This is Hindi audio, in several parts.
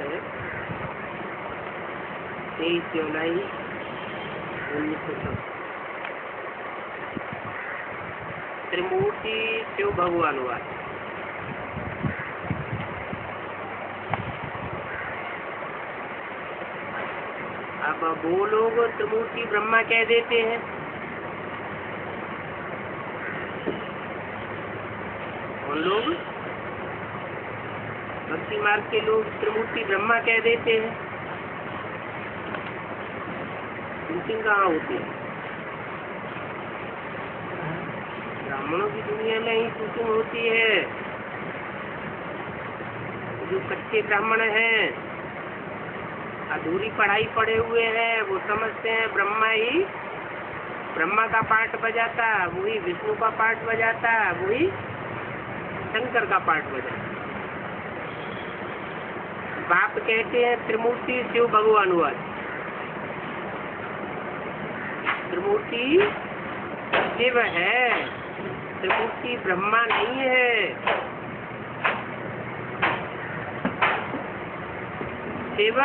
है 23 जुलाई 1900। त्रिमूर्ति शिव भगवानुवाद। अब वो लोग त्रिमूर्ति ब्रह्मा कह देते हैं, उन लोग भक्ति मार्ग के लोग त्रिमूर्ति ब्रह्मा कह देते हैं। शूटिंग कहाँ होती है? ब्राह्मणों की दुनिया में ही शूटिंग होती है। जो कच्चे ब्राह्मण हैं, अधूरी पढ़ाई पढ़े हुए हैं, वो समझते हैं ब्रह्मा का पार्ट बजाता, वही विष्णु का पार्ट बजाता, वही शंकर का पार्ट बजाता। बाप कहते हैं त्रिमूर्ति शिव भगवानुवाद। त्रिमूर्ति शिव है, त्रिमूर्ति ब्रह्मा नहीं है। शिव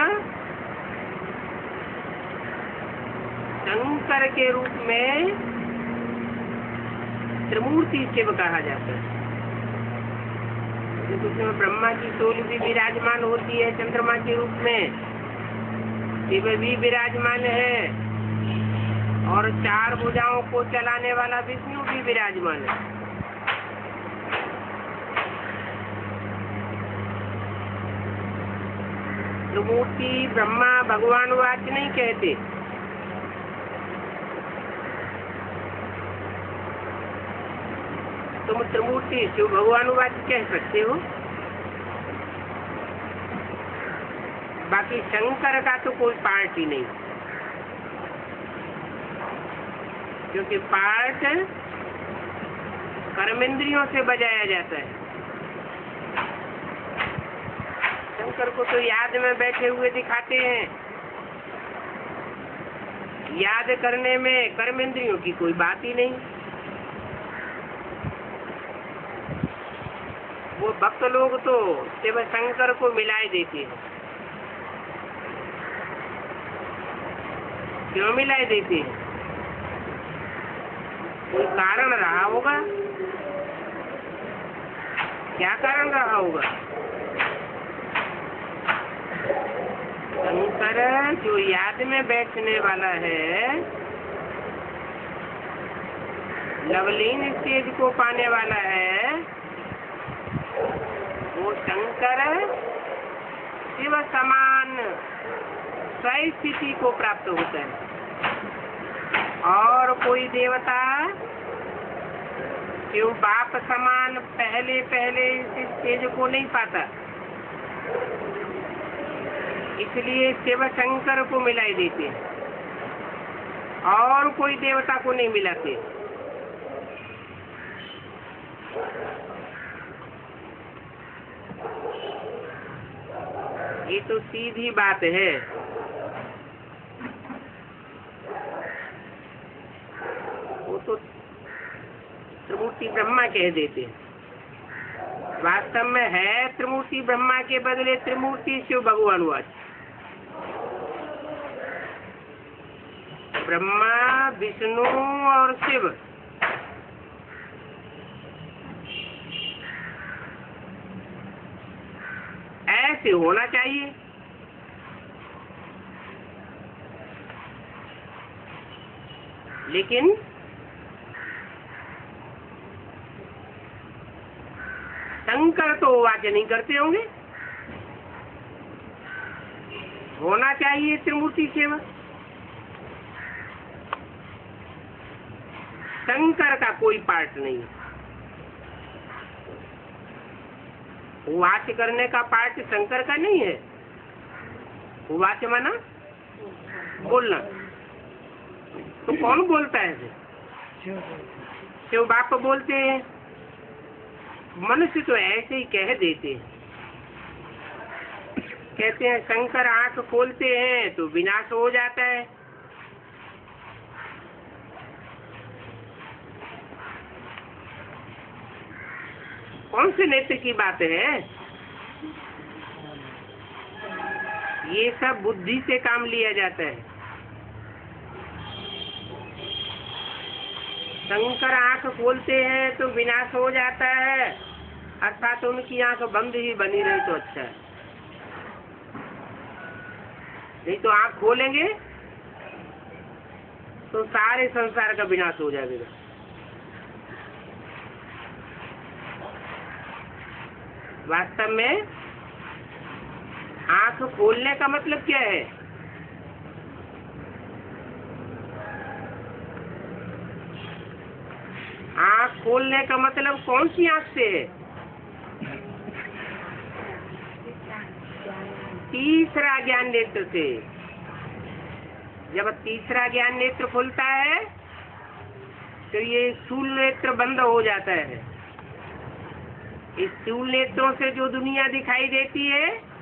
शंकर के रूप में त्रिमूर्ति शिव कहा जाता है। उसमें ब्रह्मा की सोल भी विराजमान होती है चंद्रमा के रूप में, शिव भी विराजमान है, और 4 भुजाओं को चलाने वाला विष्णु भी विराजमान है। त्रिमूर्ति ब्रह्मा भगवानुवाच नहीं कहते। तुम त्रिमूर्ति शिव भगवानुवाच कह सकते हो। बाकी शंकर का तो कोई पार्ट ही नहीं, क्योंकि पार्ट कर्मेंद्रियों से बजाया जाता है। शंकर को तो याद में बैठे हुए दिखाते हैं। याद करने में कर्मेंद्रियों की कोई बात ही नहीं। वो भक्त लोग तो शिव शंकर को मिलाए देते हैं। क्यों मिलाए देते हैं? कोई कारण रहा होगा। क्या कारण रहा होगा? शंकर जो याद में बैठने वाला है, लवलीन स्टेज को पाने वाला है, वो शंकर शिव समान स्थिति को प्राप्त होता है। और कोई देवता शिव बाप समान पहले इस स्टेज को नहीं पाता, इसलिए शिव शंकर को मिलाई देते हैं और कोई देवता को नहीं मिलाते। ये तो सीधी बात है। वो तो त्रिमूर्ति ब्रह्मा कह देते हैं। वास्तव में है त्रिमूर्ति ब्रह्मा के बदले त्रिमूर्ति शिव भगवानुवाच। ब्रह्मा, विष्णु और शिव ऐसे होना चाहिए। लेकिन शंकर तो वाच नहीं करते होंगे। होना चाहिए त्रिमूर्ति शिव। शंकर का कोई पार्ट नहीं। वाच करने का पार्ट शंकर का नहीं है। वाच माना बोलना। तो कौन बोलता है फिर? शिव बाप बोलते हैं। मनुष्य तो ऐसे ही कह देते हैं। कहते हैं शंकर आंख खोलते हैं तो विनाश हो जाता है। कौन से नेत्र की बात है? ये सब बुद्धि से काम लिया जाता है। शंकर आंख खोलते हैं तो विनाश हो जाता है, अर्थात उनकी आंख बंद ही बनी रही तो अच्छा है। नहीं तो आंख खोलेंगे तो सारे संसार का विनाश हो जाएगा। वास्तव में आंख खोलने का मतलब क्या है? आंख खोलने का मतलब कौन सी आंख से है? तीसरा ज्ञान नेत्र से। जब तीसरा ज्ञान नेत्र खुलता है तो ये स्थूल नेत्र बंद हो जाता है। इस स्थूल नेत्रों से जो दुनिया दिखाई देती है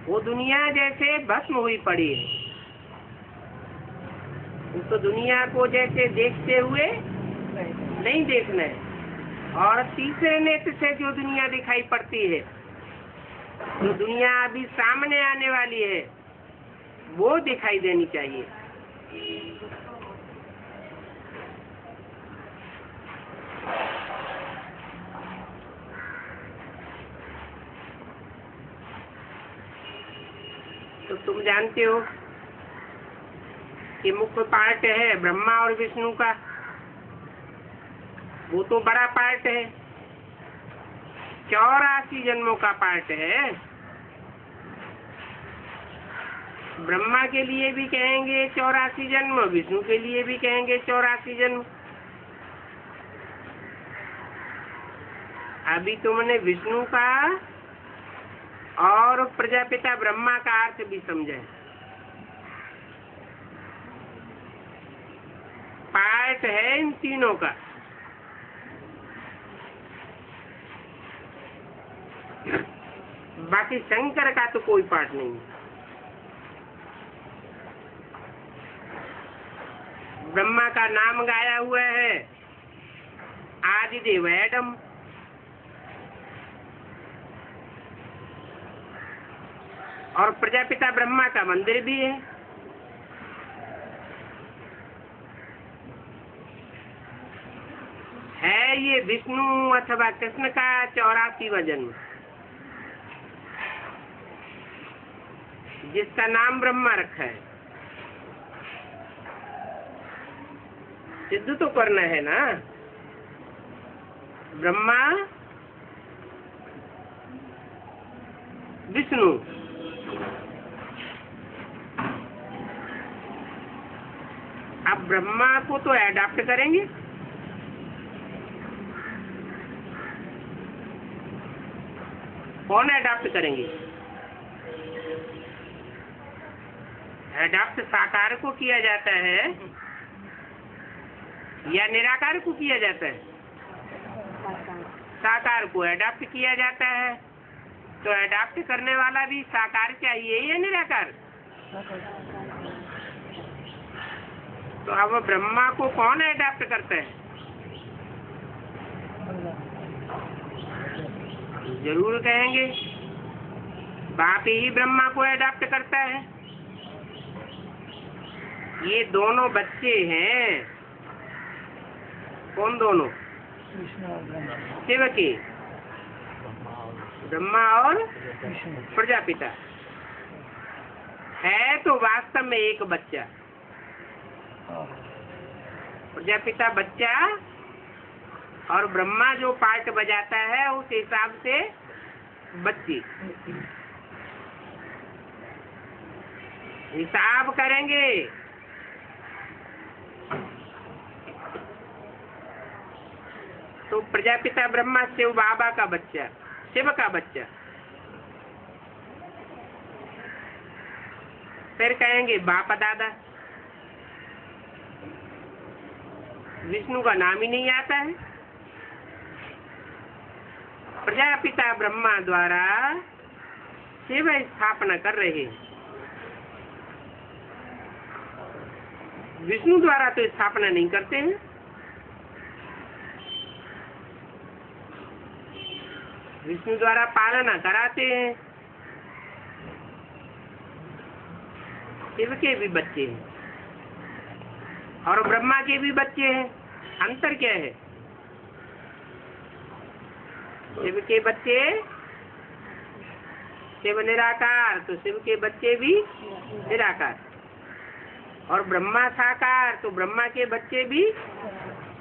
वो दुनिया जैसे भस्म हुई पड़ी है। उसको दुनिया को जैसे देखते हुए नहीं देखना है। और तीसरे नेत्र से जो दुनिया दिखाई पड़ती है, जो दुनिया अभी सामने आने वाली है, वो दिखाई देनी चाहिए। तो तुम जानते हो कि मुख्य पार्ट है ब्रह्मा और विष्णु का, वो तो बड़ा पार्ट है, 84 जन्मों का पार्ट है। ब्रह्मा के लिए भी कहेंगे 84 जन्म, विष्णु के लिए भी कहेंगे 84 जन्म। अभी तुमने विष्णु का और प्रजापिता ब्रह्मा का अर्थ भी समझा है। पार्ट है इन तीनों का। बाकी शंकर का तो कोई पार्ट नहीं। ब्रह्मा का नाम गाया हुआ है आदिदेव एडम, और प्रजापिता ब्रह्मा का मंदिर भी है ये विष्णु अथवा कृष्ण का 84वां जन्म, जिसका नाम ब्रह्मा रखा है। सिद्ध तो करना है ना। ब्रह्मा विष्णु, अब ब्रह्मा को तो एडाप्ट करेंगे, कौन एडाप्ट करेंगे? एडाप्ट साकार को किया जाता है या निराकार को किया जाता है? साकार को एडाप्ट किया जाता है। तो एडाप्ट करने वाला भी साकार चाहिए या निराकार? तो अब ब्रह्मा को कौन एडाप्ट करता है? जरूर कहेंगे बाप ही ब्रह्मा को एडाप्ट करता है। ये दोनों बच्चे हैं। कौन दोनों? शिव के, ब्रह्मा और प्रजापिता। है तो वास्तव में एक बच्चा, प्रजापिता बच्चा, और ब्रह्मा जो पार्ट बजाता है उस हिसाब से बच्ची। हिसाब करेंगे तो प्रजापिता ब्रह्मा शिव बाबा का बच्चा, शिव का बच्चा। फिर कहेंगे बाप दादा। विष्णु का नाम ही नहीं आता है। प्रजापिता ब्रह्मा द्वारा शिव स्थापना कर रहे हैं, विष्णु द्वारा तो स्थापना नहीं करते हैं। विष्णु द्वारा पालना कराते हैं, शिव के भी बच्चे हैं और ब्रह्मा के भी बच्चे हैं। अंतर क्या है? शिव के बच्चे, शिव निराकार तो शिव के बच्चे भी निराकार, और ब्रह्मा साकार तो ब्रह्मा के बच्चे भी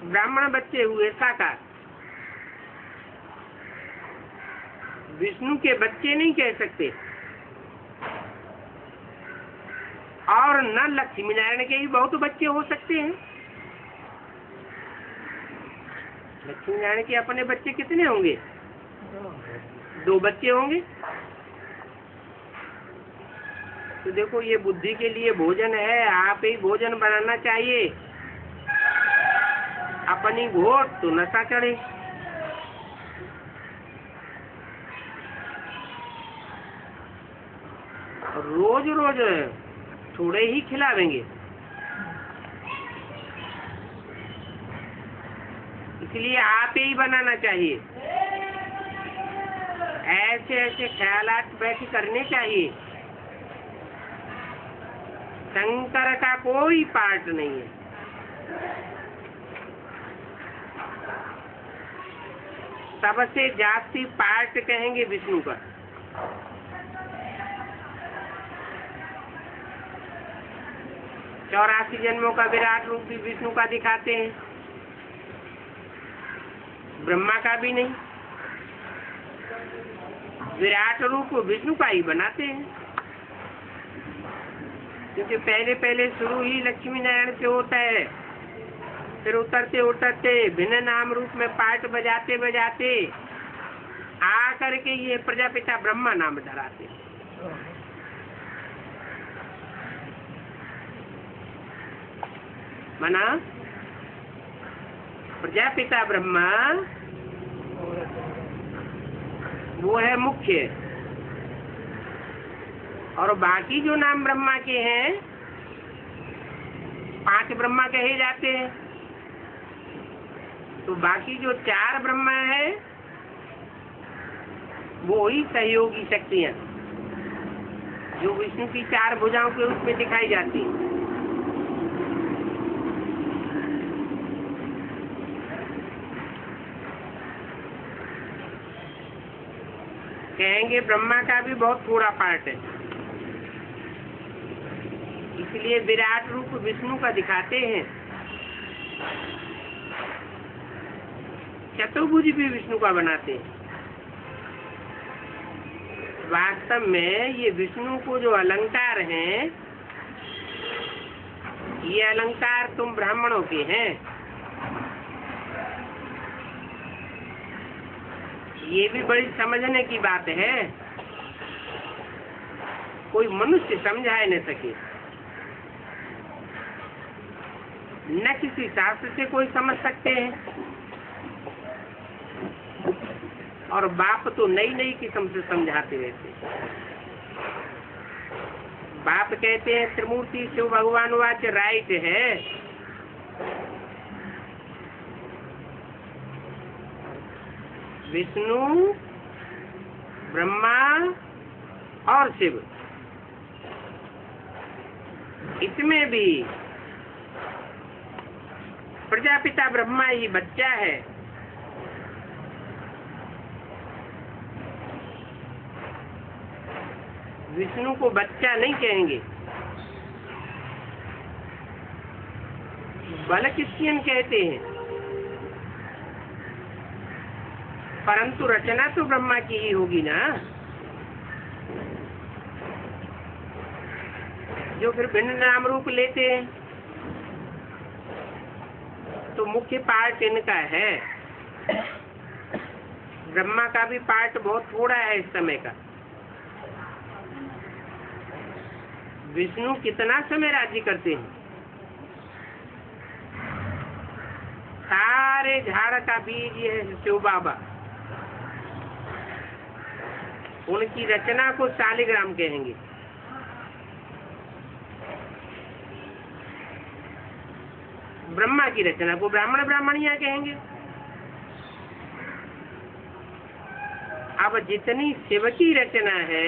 ब्राह्मण बच्चे हुए साकार। विष्णु के बच्चे नहीं कह सकते, और न लक्ष्मी नारायण के भी बहुत बच्चे हो सकते हैं। लक्ष्मी नारायण के अपने बच्चे कितने होंगे? 2 बच्चे होंगे। तो देखो, ये बुद्धि के लिए भोजन है, आप ही भोजन बनाना चाहिए। अपनी घोट तो नशा चढ़े। रोज रोज थोड़े ही खिलावेंगे, इसलिए आप ही बनाना चाहिए। ऐसे ऐसे ख्यालात बैठ करने चाहिए। शंकर का कोई पार्ट नहीं है। सबसे जास्ती पार्ट कहेंगे विष्णु का। चौरासी जन्मों का विराट रूप भी विष्णु का दिखाते हैं, ब्रह्मा का भी नहीं। विराट रूप विष्णु का ही बनाते हैं, क्योंकि पहले पहले शुरू ही लक्ष्मी नारायण से होता है। फिर उतरते उतरते भिन्न नाम रूप में पार्ट बजाते बजाते आकर के ये प्रजापिता ब्रह्मा नाम धराते। माना प्रजापिता ब्रह्मा वो है मुख्य, और बाकी जो नाम ब्रह्मा के हैं 5 ब्रह्मा कहे जाते हैं। तो बाकी जो 4 ब्रह्मा है वो ही सहयोगी शक्तियां जो विष्णु की 4 भुजाओं के रूप में दिखाई जाती हैं। कहेंगे ब्रह्मा का भी बहुत थोड़ा पार्ट है, इसलिए विराट रूप विष्णु का दिखाते हैं। चतुर्भुज भी विष्णु का बनाते हैं। वास्तव में ये विष्णु को जो अलंकार हैं, ये अलंकार तुम ब्राह्मणों के हैं। ये भी बड़ी समझने की बात है, कोई मनुष्य समझा न सके, न किसी शास्त्र से कोई समझ सकते हैं। और बाप तो नई नई किस्म से समझाते रहते। बाप कहते हैं त्रिमूर्ति शिव भगवान वाच राइट है, विष्णु ब्रह्मा और शिव, इसमें भी प्रजापिता ब्रह्मा ही बच्चा है। विष्णु को बच्चा नहीं कहेंगे, बलकिष्यन कहते हैं, परंतु रचना तो ब्रह्मा की ही होगी ना, जो फिर भिन्न नाम रूप लेते हैं। तो मुख्य पार्ट इनका है। ब्रह्मा का भी पार्ट बहुत थोड़ा है इस समय का। विष्णु कितना समय राज्य करते हैं? सारे झाड़ का बीज ये है शिव बाबा। उनकी रचना को शालिग्राम कहेंगे। ब्रह्मा की रचना को ब्राह्मण ब्राह्मणियां कहेंगे। अब जितनी शिव की रचना है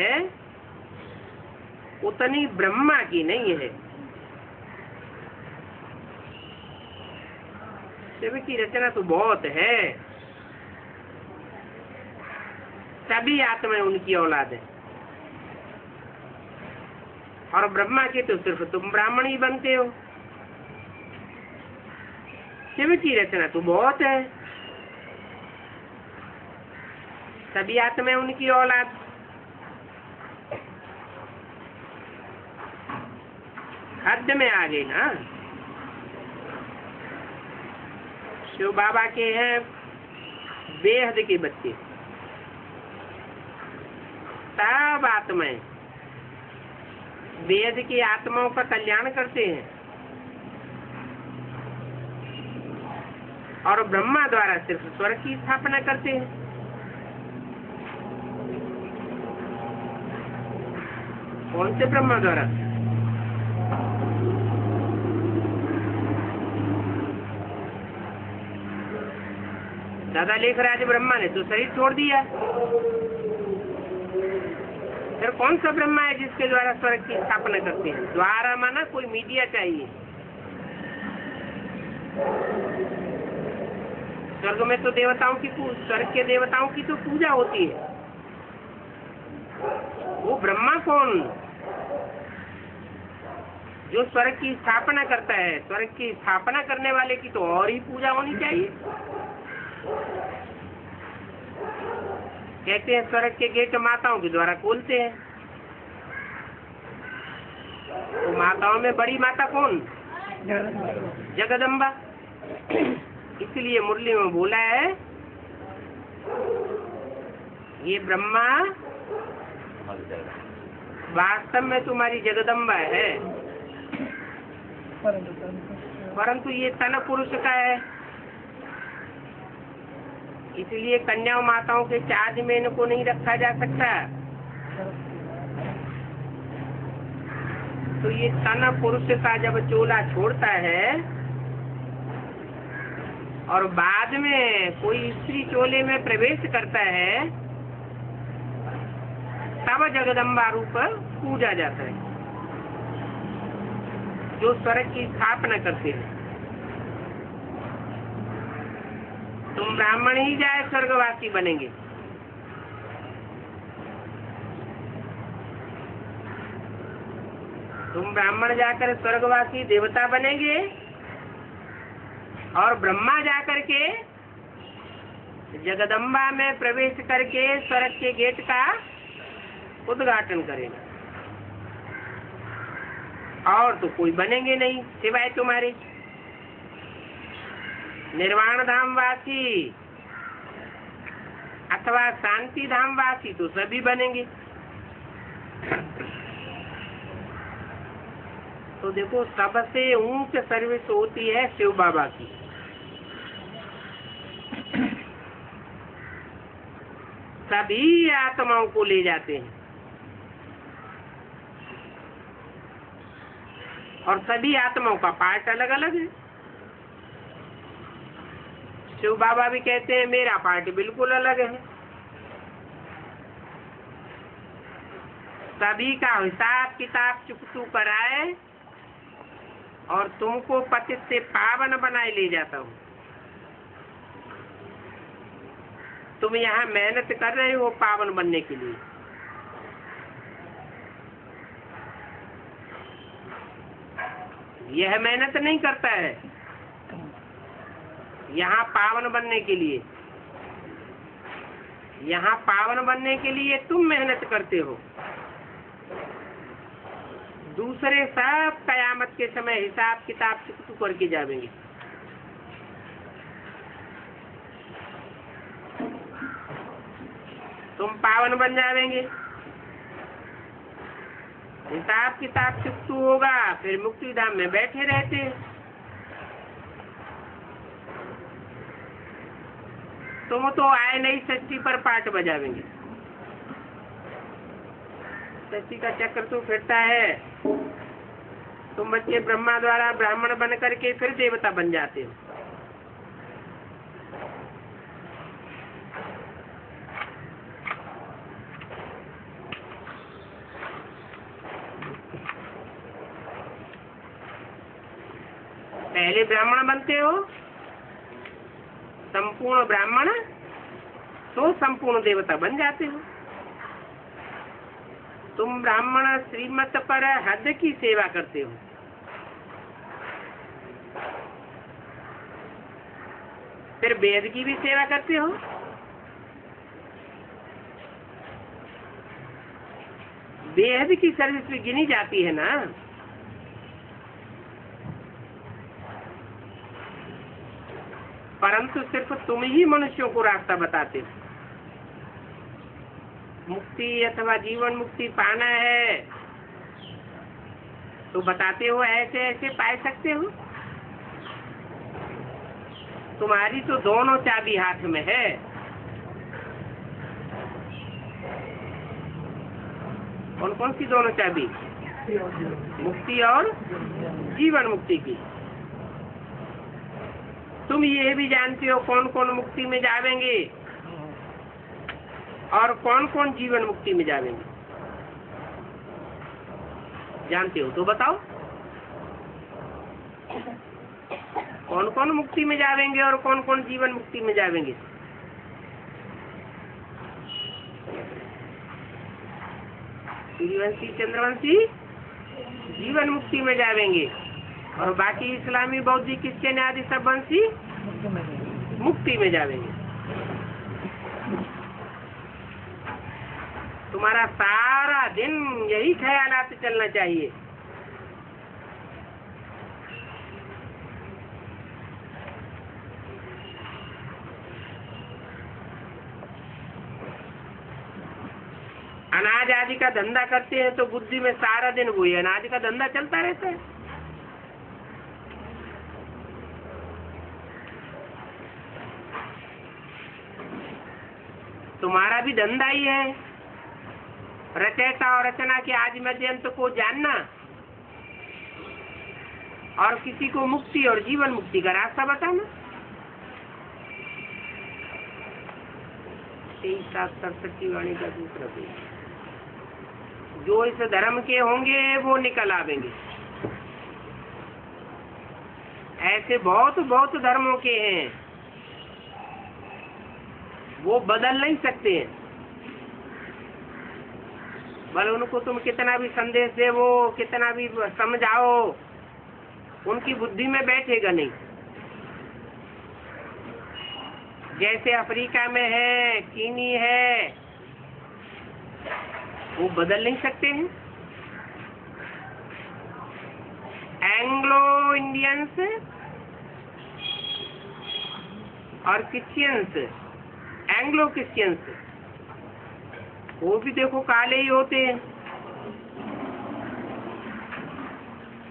उतनी ब्रह्मा की नहीं है। शिव की रचना तो बहुत है, सभी आत्माएं उनकी औलाद है, और ब्रह्मा के तो सिर्फ तुम ब्राह्मण ही बनते हो। शिव की रचना तो बहुत है, सभी आत्माएं उनकी औलाद। हद में आ गई ना। शिव बाबा के हैं बेहद के बच्चे, सब आत्माएं वेद की आत्माओं का कल्याण करते हैं, और ब्रह्मा द्वारा सिर्फ स्वर्ग की स्थापना करते हैं। कौन से ब्रह्मा द्वारा? दादा लेखराज ब्रह्मा ने तो शरीर छोड़ दिया, फिर कौन सा ब्रह्मा है जिसके द्वारा स्वर्ग की स्थापना करते हैं? द्वारा माना कोई मीडिया चाहिए। स्वर्ग में तो देवताओं की स्वर्ग के देवताओं की तो पूजा होती है, वो ब्रह्मा कौन? जो स्वर्ग की स्थापना करता है। स्वर्ग की स्थापना करने वाले की तो और ही पूजा होनी चाहिए। कहते हैं स्वर्ग के गेट माताओं के द्वारा खोलते हैं, तो माताओं में बड़ी माता कौन? जगदम्बा। इसलिए मुरली में बोला है ये ब्रह्मा वास्तव में तुम्हारी जगदम्बा है, परंतु ये तन पुरुष का है, इसलिए कन्या माताओं के चार्ज में इनको नहीं रखा जा सकता। तो ये तन पुरुष का जब चोला छोड़ता है और बाद में कोई स्त्री चोले में प्रवेश करता है, तब जगदम्बा रूप पूजा जाता है, जो स्वर्ग की स्थापना करते हैं। तुम ब्राह्मण ही जाए स्वर्गवासी बनेंगे। तुम ब्राह्मण जाकर स्वर्गवासी देवता बनेंगे, और ब्रह्मा जाकर के जगदम्बा में प्रवेश करके स्वर्ग के गेट का उद्घाटन करेगा, और तो कोई बनेंगे नहीं सिवाय तुम्हारे। निर्वाण धाम वासी अथवा शांति धाम वासी तो सभी बनेंगे। तो देखो, सबसे ऊंच सर्विस होती है शिव बाबा की। सभी आत्माओं को ले जाते हैं, और सभी आत्माओं का पार्ट अलग अलग है। शिव बाबा भी कहते हैं मेरा पार्ट बिल्कुल अलग है। सभी का हिसाब किताब चुकतू कराए और तुमको पतित से पावन बनाए ले जाता हूँ। तुम यहाँ मेहनत कर रहे हो पावन बनने के लिए, यह मेहनत नहीं करता है यहाँ पावन बनने के लिए। यहाँ पावन बनने के लिए तुम मेहनत करते हो, दूसरे सब कयामत के समय हिसाब किताब चुकतू करके जाएंगे। तुम पावन बन जाएंगे, हिसाब किताब चुकतू होगा, फिर मुक्ति धाम में बैठे रहते हैं। तुम तो आए नहीं षष्ठी पर पाठ बजावेंगे। षष्ठी का चक्र तो फिरता है। तुम बच्चे ब्रह्मा द्वारा ब्राह्मण बन करके फिर देवता बन जाते हो। पहले ब्राह्मण बनते हो, संपूर्ण ब्राह्मण, तो संपूर्ण देवता बन जाते हो। तुम ब्राह्मण श्रीमत पर हद की सेवा करते हो, फिर वेद की भी सेवा करते हो। वेद की सर्विस भी गिनी जाती है ना। परंतु सिर्फ तुम ही मनुष्यों को रास्ता बताते हो। मुक्ति अथवा जीवन मुक्ति पाना है तो बताते हो ऐसे ऐसे पा सकते हो। तुम्हारी तो दोनों चाबी हाथ में है। कौन कौन सी दोनों चाबी? मुक्ति और जीवन मुक्ति की। तुम ये भी जानते हो कौन कौन मुक्ति में जावेंगे और कौन कौन जीवन मुक्ति में जावेंगे। जानते हो तो बताओ, कौन कौन मुक्ति में जावेंगे और कौन कौन जीवन मुक्ति में जावेंगे। सूर्यवंशी चंद्रवंशी जीवन मुक्ति में जावेंगे और बाकी इस्लामी बौद्धिक क्रिश्चियन आदि सब वंशी मुक्ति में जावेंगे। तुम्हारा सारा दिन यही ख्यालात चलना चाहिए। अनाज आदि का धंधा करते हैं तो बुद्धि में सारा दिन वही अनाज का धंधा चलता रहता है। तुम्हारा भी धंधा ही है, रचयिता और रचना के आदि मध्यंत को जानना और किसी को मुक्ति और जीवन मुक्ति का रास्ता बताना। 23-7 की वाणी का दूसरा पेज। जो इस धर्म के होंगे वो निकल आवेंगे। ऐसे बहुत बहुत धर्मों के हैं, वो बदल नहीं सकते हैं। भले उनको तुम कितना भी संदेश दे, वो कितना भी समझाओ, उनकी बुद्धि में बैठेगा नहीं। जैसे अफ्रीका में है, चीनी है, वो बदल नहीं सकते हैं। एंग्लो इंडियंस और क्रिश्चियंस, एंग्लो क्रिश्चियंस, वो भी देखो काले ही होते हैं,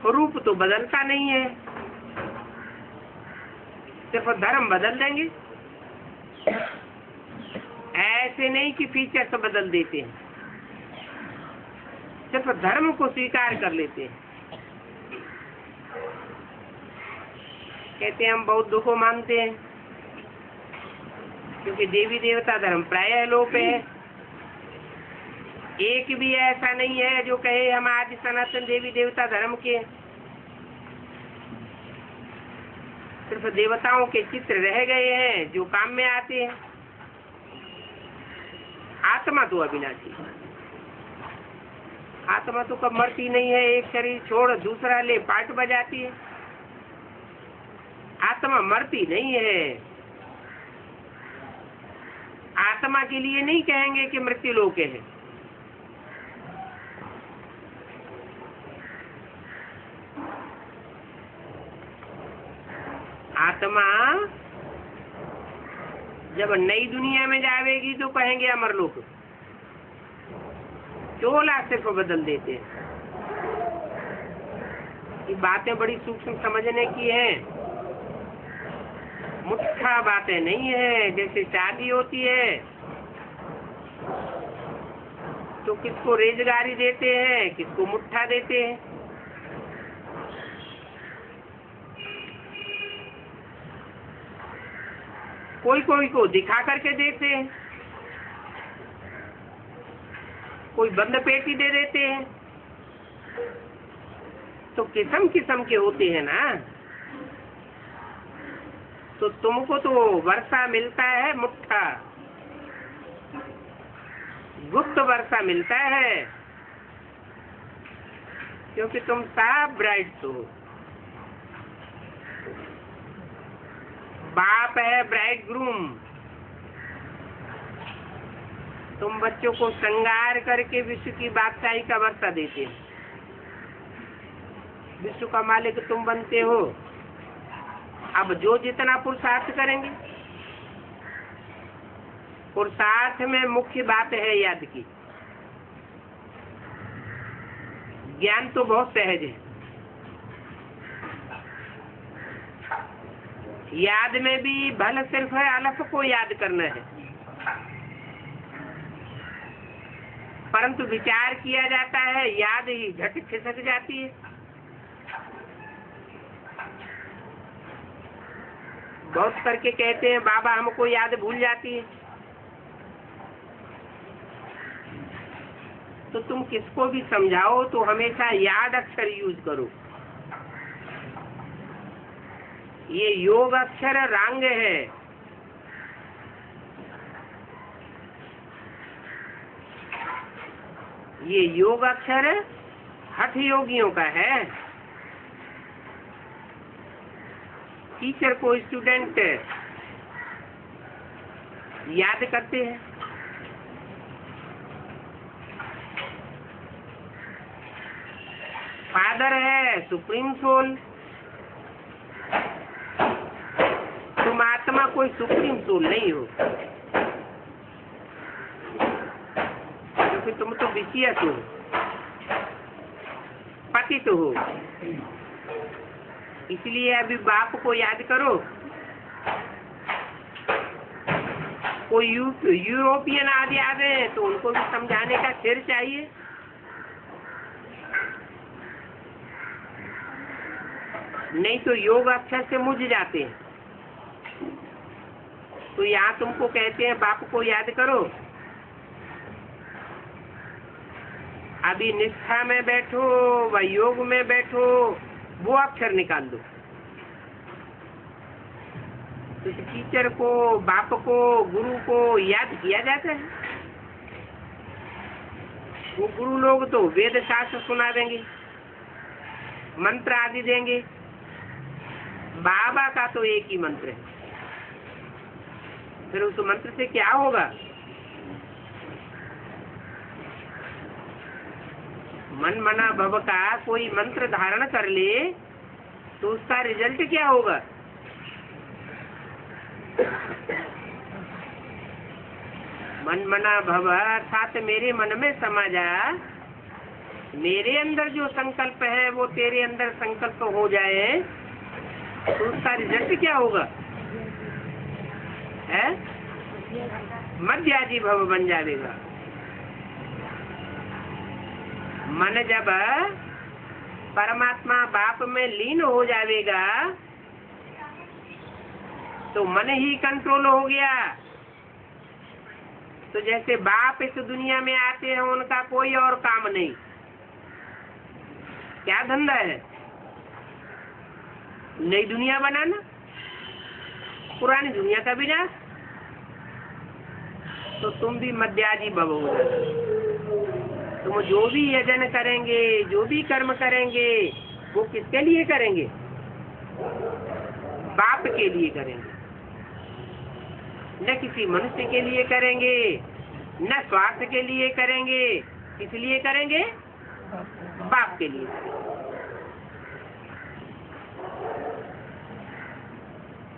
रूप तो बदलता नहीं है, सिर्फ धर्म बदल देंगे। ऐसे नहीं कि फीचर से बदल देते हैं, सिर्फ धर्म को स्वीकार कर लेते हैं। कहते हैं हम बौद्ध को मानते हैं क्योंकि देवी देवता धर्म प्रायः लोप है। एक भी ऐसा नहीं है जो कहे हम आदि सनातन देवी देवता धर्म के। सिर्फ देवताओं के चित्र रह गए हैं जो काम में आते हैं। आत्मा तो अविनाशी है। आत्मा तो कब मरती नहीं है, एक शरीर छोड़ दूसरा ले पाट बजाती है। आत्मा मरती नहीं है। आत्मा के लिए नहीं कहेंगे कि मृत्यु लोक है। आत्मा जब नई दुनिया में जाएगी तो कहेंगे अमर लोक। चोला सिर्फ बदल देते हैं। ये बातें बड़ी सूक्ष्म समझने की हैं, मुट्ठा बातें नहीं है। जैसे शादी होती है तो किसको रेजगारी देते हैं, किसको मुट्ठा देते हैं। कोई कोई को दिखा करके देते हैं, कोई बंद पेटी दे देते हैं। तो किस्म किस्म के होते हैं ना। तो तुमको तो वर्षा मिलता है मुट्ठा, गुप्त वर्षा मिलता है, क्योंकि तुम साफ ब्राइट हो। बाप है ब्राइट ग्रूम। तुम बच्चों को श्रृंगार करके विश्व की बादशाही का वर्षा देते हो। विश्व का मालिक तुम बनते हो। अब जो जितना पुरुषार्थ करेंगे, पुरुषार्थ में मुख्य बात है याद की। ज्ञान तो बहुत सहज है, याद में भी भल सिर्फ है अलफ को याद करना है, परंतु विचार किया जाता है, याद ही झट खिसक जाती है। बहुत करके कहते हैं बाबा हमको याद भूल जाती है। तो तुम किसको भी समझाओ तो हमेशा याद अक्षर यूज करो। ये योग अक्षर रंग है। ये योग अक्षर हठ योगियों का है। टीचर को स्टूडेंट याद करते हैं। फादर है सुप्रीम सोल। तुम आत्मा कोई सुप्रीम सोल नहीं हो, क्योंकि तुम तो विषयक हो, पतित हो। इसलिए अभी बाप को याद करो। कोई यूरोपियन आदि आ गए हैं तो उनको भी समझाने का सिर चाहिए। नहीं तो योग अक्षर से मुझ जाते हैं। तो यहाँ तुमको कहते हैं बाप को याद करो। अभी निष्ठा में बैठो व योग में बैठो, वो अक्षर निकाल दो। तो टीचर को, बाप को, गुरु को याद किया जाता है। वो गुरु लोग तो वेद शास्त्र सुना देंगे, मंत्र आदि देंगे। बाबा का तो एक ही मंत्र है। फिर उस मंत्र से क्या होगा? मन मना भव का कोई मंत्र धारण कर ले तो उसका रिजल्ट क्या होगा? मन मना भव अर्थात मेरे मन में समा जा। मेरे अंदर जो संकल्प है वो तेरे अंदर संकल्प हो जाए तो उसका रिजल्ट क्या होगा? है मध्याजी भव बन जाएगा। मन जब परमात्मा बाप में लीन हो जाएगा तो मन ही कंट्रोल हो गया। तो जैसे बाप इस दुनिया में आते हैं, उनका कोई और काम नहीं। क्या धंधा है? नई दुनिया बनाना, पुरानी दुनिया का विनाश। तो तुम भी मध्याजी भव हो जाना। तुम जो भी यजन करेंगे, जो भी कर्म करेंगे, वो किसके लिए करेंगे? बाप के लिए करेंगे। न किसी मनुष्य के लिए करेंगे, न स्वार्थ के लिए करेंगे। किस लिए करेंगे? बाप के लिए।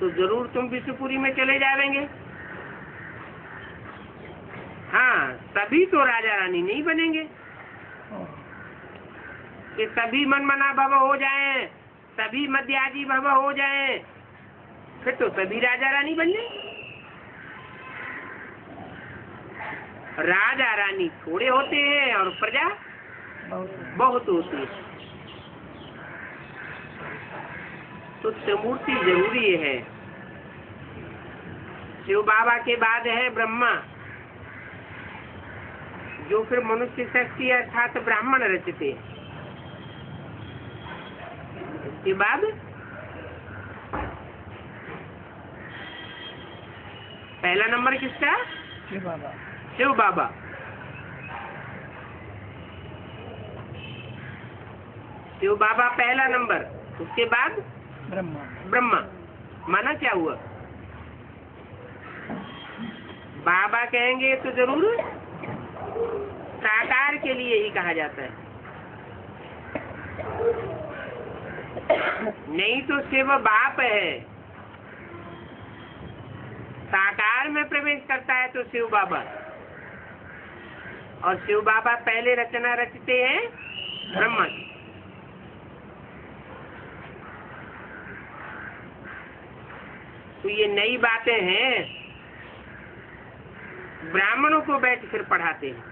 तो जरूर तुम विश्वपुरी में चले जाएंगे। हाँ, तभी तो राजा रानी नहीं बनेंगे कि सभी मन मना भव हो जाएं, सभी मध्याजी भव हो जाएं, फिर तो सभी राजा रानी बन जाए। राजा रानी थोड़े होते हैं और प्रजा बहुत होती है। तो त्रिमूर्ति जरूरी है। शिव बाबा के बाद है ब्रह्मा, जो फिर मनुष्य शक्ति अर्थात ब्राह्मण रचते। इसके बाद पहला नंबर किसका? शिव बाबा। शिव बाबा। शिव बाबा पहला नंबर, उसके बाद ब्रह्मा। ब्रह्मा। माना क्या हुआ? बाबा कहेंगे तो जरूर साकार के लिए ही कहा जाता है, नहीं तो शिव बाप है। साकार में प्रवेश करता है तो शिव बाबा, और शिव बाबा पहले रचना रचते हैं ब्रह्मा की। तो ये नई बातें हैं, ब्राह्मणों को बैठ कर पढ़ाते हैं,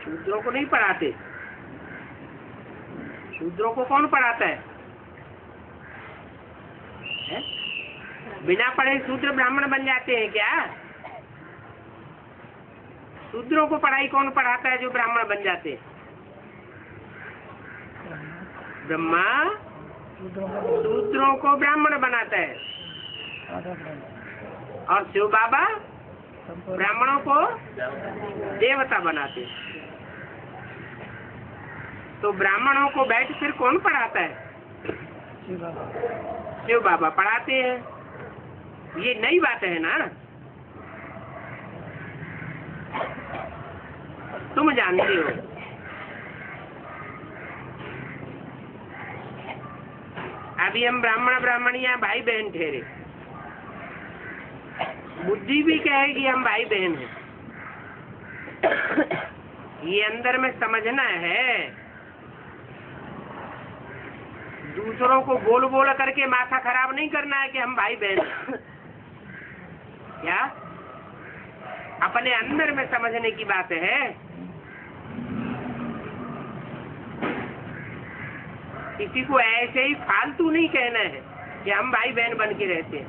शूद्रों को नहीं पढ़ाते। शूद्रों को कौन पढ़ाता है? बिना पढ़े शूद्र ब्राह्मण बन जाते हैं क्या? शूद्रों को पढ़ाई कौन पढ़ाता है जो ब्राह्मण बन जाते हैं? ब्रह्मा शूद्रों को ब्राह्मण बनाता है, और शिव बाबा ब्राह्मणों को देवता बनाते हैं। तो ब्राह्मणों को बैठ कर कौन पढ़ाता है? शिव बाबा पढ़ाते हैं। ये नई बात है ना, तुम जानते हो। अभी हम ब्राह्मण ब्राह्मणियां भाई बहन ठहरे, बुद्धि भी कहेगी हम भाई बहन हैं। ये अंदर में समझना है, दूसरों को बोल बोल करके माथा खराब नहीं करना है कि हम भाई बहन हैं। क्या अपने अंदर में समझने की बात है। किसी को ऐसे ही फालतू नहीं कहना है कि हम भाई बहन बन के रहते हैं।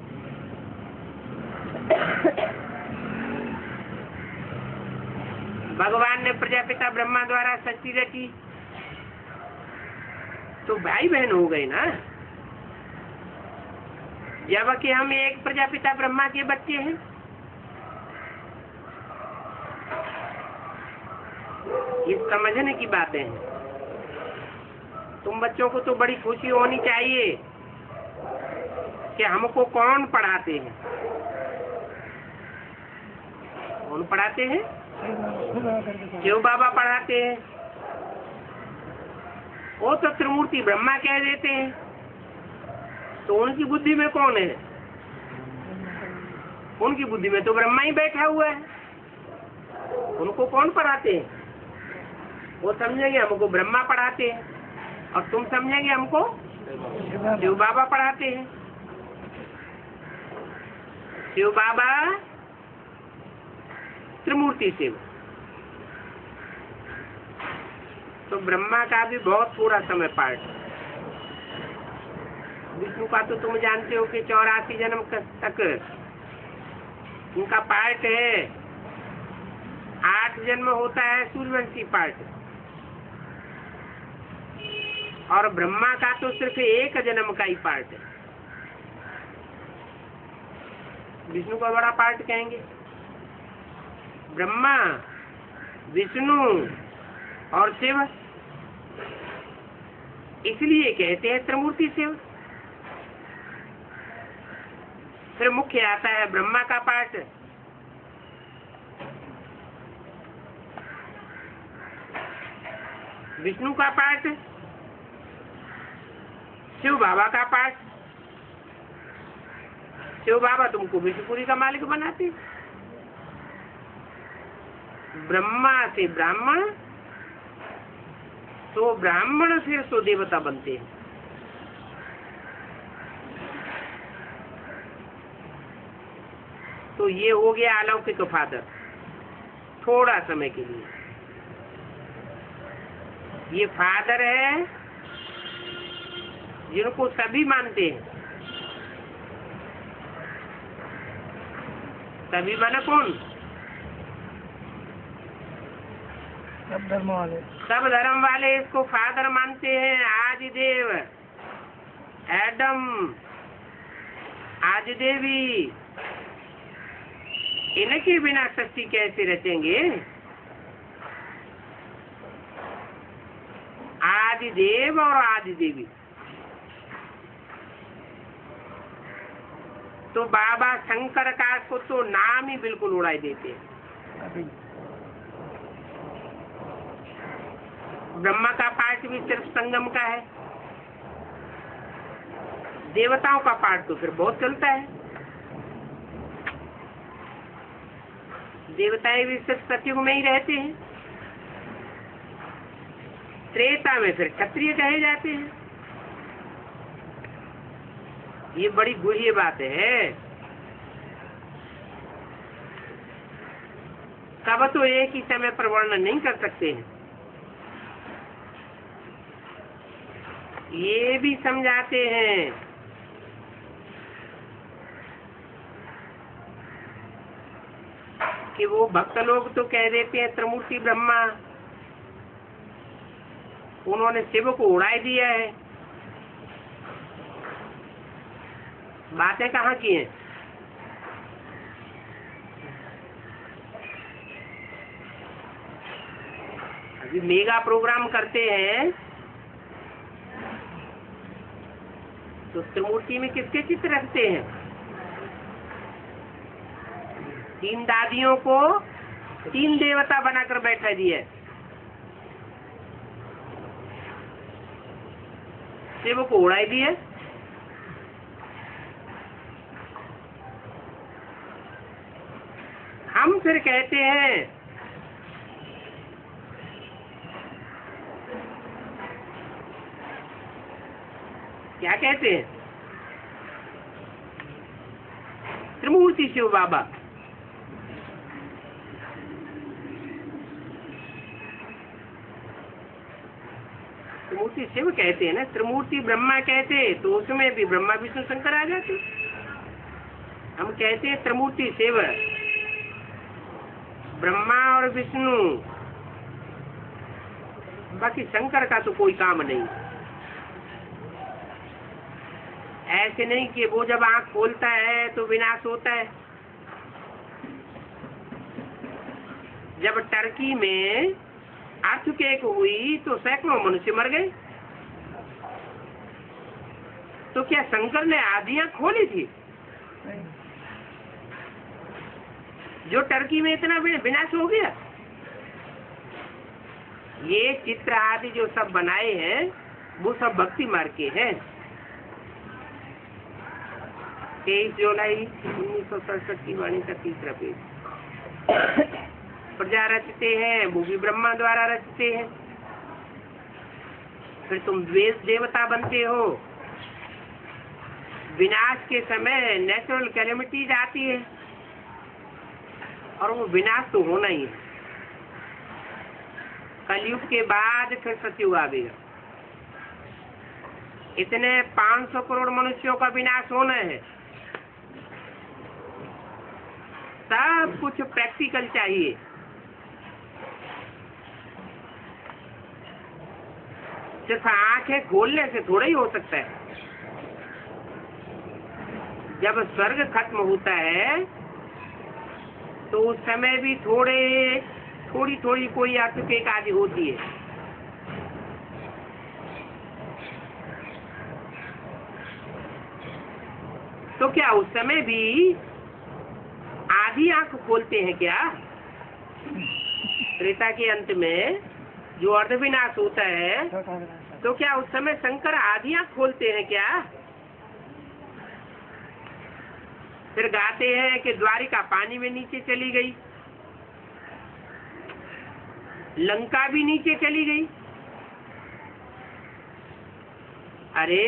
भगवान ने प्रजापिता ब्रह्मा द्वारा सृष्टि रची, तो भाई बहन हो गए ना। जबकि हम एक प्रजापिता ब्रह्मा के बच्चे हैं। ये समझने की बातें हैं। तुम बच्चों को तो बड़ी खुशी होनी चाहिए कि हमको कौन पढ़ाते हैं। कौन पढ़ाते हैं? शिव बाबा पढ़ाते हैं। वो तो त्रिमूर्ति ब्रह्मा कह देते हैं, तो उनकी बुद्धि में कौन है? उनकी बुद्धि में तो ब्रह्मा ही बैठा हुआ है। उनको कौन पढ़ाते हैं? वो समझेंगे हमको ब्रह्मा पढ़ाते हैं, और तुम समझेंगे हमको शिव बाबा पढ़ाते हैं। शिव बाबा त्रिमूर्ति शिव। तो ब्रह्मा का भी बहुत थोड़ा समय पार्ट। विष्णु का तो तुम जानते हो कि 84 जन्म तक उनका पार्ट है। 8 जन्म होता है सूर्यवंशी पार्ट, और ब्रह्मा का तो सिर्फ 1 जन्म का ही पार्ट है। विष्णु का बड़ा पार्ट कहेंगे। ब्रह्मा, विष्णु और शिव, इसलिए कहते हैं त्रिमूर्ति शिव। फिर मुख्य आता है ब्रह्मा का पार्ट, विष्णु का पार्ट, शिव बाबा का पार्ट। शिव बाबा तुमको विष्णुपुरी का मालिक बनाते। ब्रह्मा से ब्राह्मण, तो ब्राह्मण फिर तो देवता बनते हैं। तो ये हो गया अलौकिक फादर, थोड़ा समय के लिए। ये फादर है जिनको सभी मानते हैं। सभी माने कौन? सब धर्म वाले। सब धर्म वाले इसको फादर मानते हैं। आदिदेव, एडम, आदि देवी, इनके बिना सृष्टि कैसे रचेंगे? आदि देव और आदि देवी। तो बाबा शंकर का को तो नाम ही बिल्कुल उड़ाई देते हैं। अभी ब्रह्मा का पाठ भी सिर्फ संगम का है, देवताओं का पाठ तो फिर बहुत चलता है। देवताएं भी सिर्फ सतयुग में ही रहते हैं, त्रेता में फिर क्षत्रिय कहे जाते हैं। ये बड़ी गुह्य बात है। सब तो एक ही समय पर वर्णन नहीं कर सकते हैं। ये भी समझाते हैं कि वो भक्त लोग तो कह देते हैं त्रिमूर्ति ब्रह्मा, उन्होंने शिव को उड़ाई दिया है। बातें कहाँ की हैं? अभी मेगा प्रोग्राम करते हैं तो त्रिमूर्ति में किसके चित्र रखते हैं? 3 दादियों को 3 देवता बनाकर बैठा दिया है। शिव को उड़ाई दिया, हम फिर कहते हैं क्या कहते हैं? त्रिमूर्ति शिव बाबा। त्रिमूर्ति शिव कहते हैं ना, त्रिमूर्ति ब्रह्मा कहते तो उसमें भी ब्रह्मा विष्णु शंकर आ जाते। हम कहते हैं त्रिमूर्ति शिव, ब्रह्मा और विष्णु, बाकी शंकर का तो कोई काम नहीं। ऐसे नहीं कि वो जब आंख खोलता है तो विनाश होता है। जब टर्की में अर्थक्वेक हुई तो सैकड़ों मनुष्य मर गए, तो क्या शंकर ने आधी आंख खोली थी? जो टर्की में इतना विनाश हो गया। ये चित्र आदि जो सब बनाए हैं वो सब भक्ति मार्ग के हैं। 23 जुलाई 1967 की वाणी का 3रा पेज। प्रजा रचते हैं, वो भी ब्रह्मा द्वारा रचते हैं। फिर तुम देवता बनते हो। विनाश के समय नेचुरल कैलेमिटीज आती है और वो विनाश तो होना ही है। कलयुग के बाद फिर सतयुग आवेगा। इतने 500 करोड़ मनुष्यों का विनाश होना है। सब कुछ प्रैक्टिकल चाहिए। सिर्फ आंखें खोलने से थोड़ा ही हो सकता है। जब स्वर्ग खत्म होता है तो उस समय भी थोड़ी थोड़ी कोई अर्थक्वेक आदि होती है। तो क्या उस समय भी आधी आंख खोलते हैं क्या? त्रेता के अंत में जो अर्धविनाश होता है तो क्या उस समय शंकर आधी आंख खोलते हैं क्या? फिर गाते हैं कि द्वारिका पानी में नीचे चली गई, लंका भी नीचे चली गई। अरे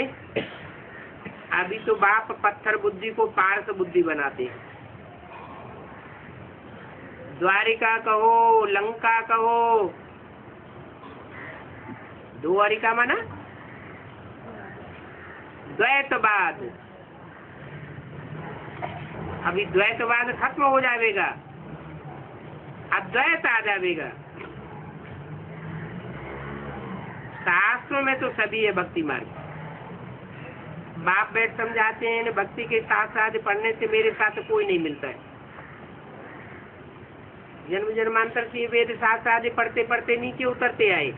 अभी तो बाप पत्थर बुद्धि को पारस बुद्धि बनाते हैं। द्वारिका कहो, लंका कहो, द्वारिका माना द्वैतवाद। अभी द्वैतवाद खत्म हो जाएगा, अद्वैत आ जाएगा। शास्त्रों में तो सभी है भक्ति मार्ग। बाप बैठ समझाते हैं भक्ति के साथ साथ पढ़ने से मेरे साथ कोई नहीं मिलता है। जन्म जन्मांतर से वेद साथ साथ पढ़ते पढ़ते नीचे उतरते आए,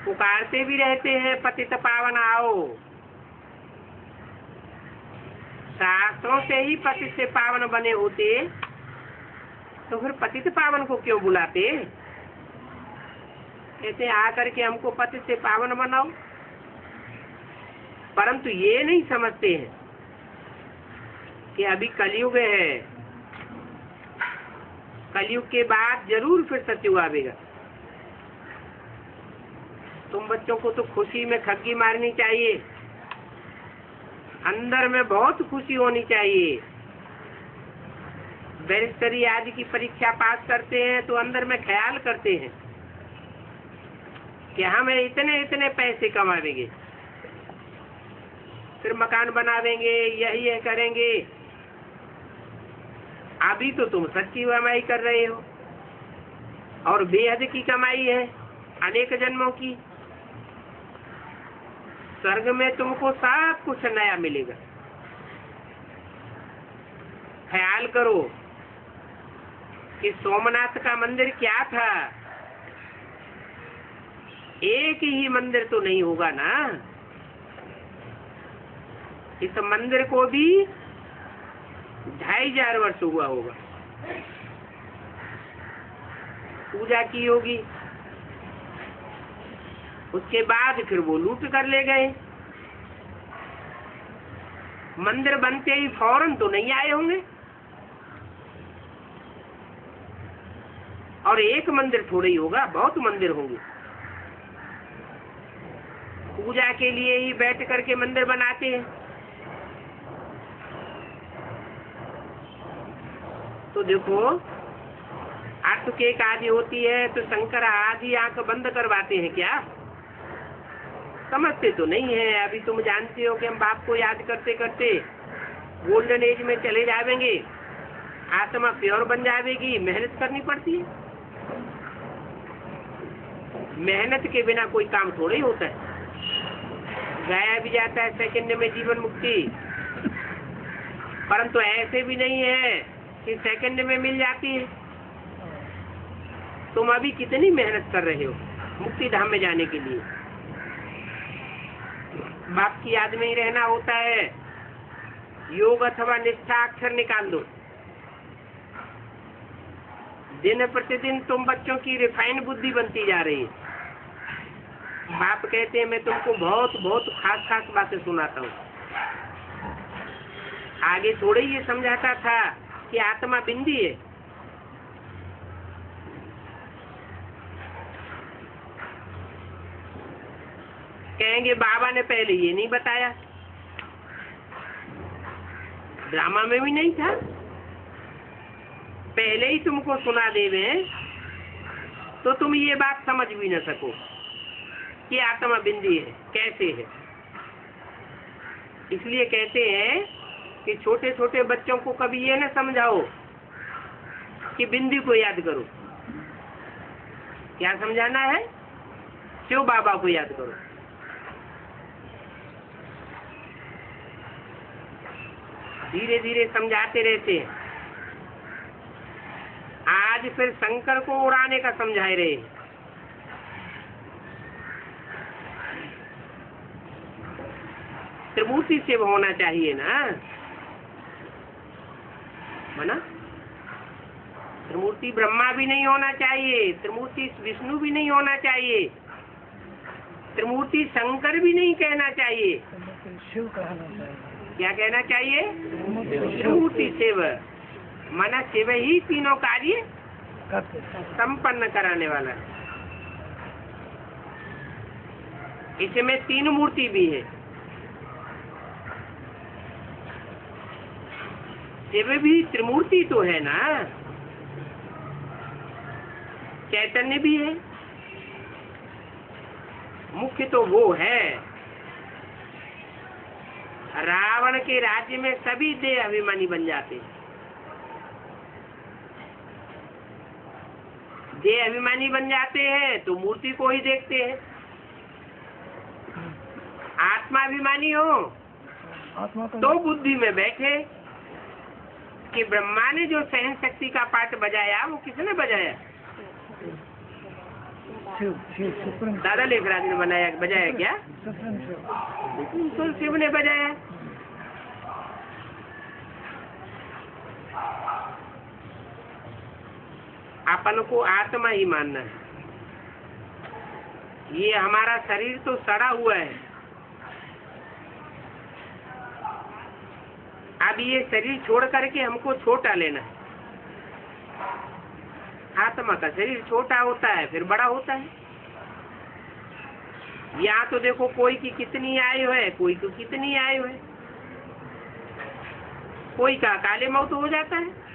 पुकारते भी रहते हैं पतित पावन आओ। शास्त्रों से ही पतित से पावन बने होते तो फिर पतित पावन को क्यों बुलाते? कहते आकर के हमको पतित से पावन बनाओ, परंतु ये नहीं समझते हैं कि अभी कलयुग है, कलयुग के बाद जरूर फिर सतयुग आवेगा। तुम बच्चों को तो खुशी में खग्गी मारनी चाहिए, अंदर में बहुत खुशी होनी चाहिए। बैरिस्टरी आदि की परीक्षा पास करते हैं तो अंदर में ख्याल करते हैं कि हम इतने इतने पैसे कमावेंगे, फिर मकान बनावेंगे, यही करेंगे। अभी तो तुम सच्ची कमाई कर रहे हो और बेहद की कमाई है, अनेक जन्मों की। स्वर्ग में तुमको सब कुछ नया मिलेगा। ख्याल करो कि सोमनाथ का मंदिर क्या था, एक ही मंदिर तो नहीं होगा ना। इस मंदिर को भी 2500 वर्ष हुआ होगा, पूजा की होगी, उसके बाद फिर वो लूट कर ले गए। मंदिर बनते ही फौरन तो नहीं आए होंगे, और एक मंदिर थोड़ा ही होगा, बहुत मंदिर होंगे। पूजा के लिए ही बैठ करके मंदिर बनाते हैं। तो देखो अर्थ के आदि होती है तो शंकर आदि आंख बंद करवाते हैं क्या? समझते तो नहीं है। अभी तुम जानते हो कि हम बाप को याद करते करते गोल्डन एज में चले जाएंगे, आत्मा प्योर बन जाएगी। मेहनत करनी पड़ती है, मेहनत के बिना कोई काम थोड़ा ही होता है। गाया भी जाता है सेकंड में जीवन मुक्ति, परंतु ऐसे भी नहीं है कि सेकंड में मिल जाती है। तुम अभी कितनी मेहनत कर रहे हो मुक्ति धाम में जाने के लिए। बाप की याद में ही रहना होता है। योग अथवा निष्ठा अक्षर निकाल दो। दिन प्रतिदिन तुम बच्चों की रिफाइंड बुद्धि बनती जा रही है। बाप कहते हैं मैं तुमको बहुत बहुत खास खास बातें सुनाता हूँ। आगे थोड़े ये समझाता था कि आत्मा बिंदी है। कहेंगे बाबा ने पहले ये नहीं बताया, ड्रामा में भी नहीं था, पहले ही तुमको सुना देवे तो तुम ये बात समझ भी न सको कि आत्मा बिंदी है कैसे है। इसलिए कहते हैं कि छोटे छोटे बच्चों को कभी ये न समझाओ कि बिंदी को याद करो। क्या समझाना है? शिव बाबा को याद करो। धीरे धीरे समझाते रहते हैं। आज फिर शंकर को उड़ाने का समझा रहे हैं। त्रिमूर्ति शिव होना चाहिए ना, है ना? त्रिमूर्ति ब्रह्मा भी नहीं होना चाहिए, त्रिमूर्ति विष्णु भी नहीं होना चाहिए, त्रिमूर्ति शंकर भी नहीं कहना चाहिए। शिव कहना चाहिए। क्या कहना चाहिए? त्रिमूर्ति शिव। माना शिव ही तीनों कार्य संपन्न कराने वाला है। इसमें तीन मूर्ति भी है। शिव भी त्रिमूर्ति तो है ना, चैतन्य भी है, मुख्य तो वो है। रावण के राज्य में सभी देह अभिमानी बन जाते हैं। देह अभिमानी बन जाते हैं तो मूर्ति को ही देखते हैं। आत्माभिमानी हो आत्मा तो बुद्धि में बैठे कि ब्रह्मा ने जो सहन शक्ति का पाठ बजाया वो किसने बजाया? शिव शिव सुप्रीम दादा लेखराज ने बजाया क्या? सुप्रीम शिव तो शिव ने बजाया। अपन को आत्मा ही मानना है। ये हमारा शरीर तो सड़ा हुआ है। अब ये शरीर छोड़ करके हमको छोटा लेना है। आत्मा का शरीर छोटा होता है फिर बड़ा होता है। यहाँ तो देखो कोई की कितनी आयु है, कोई की कितनी आयु है। कोई का काले मौत हो जाता है,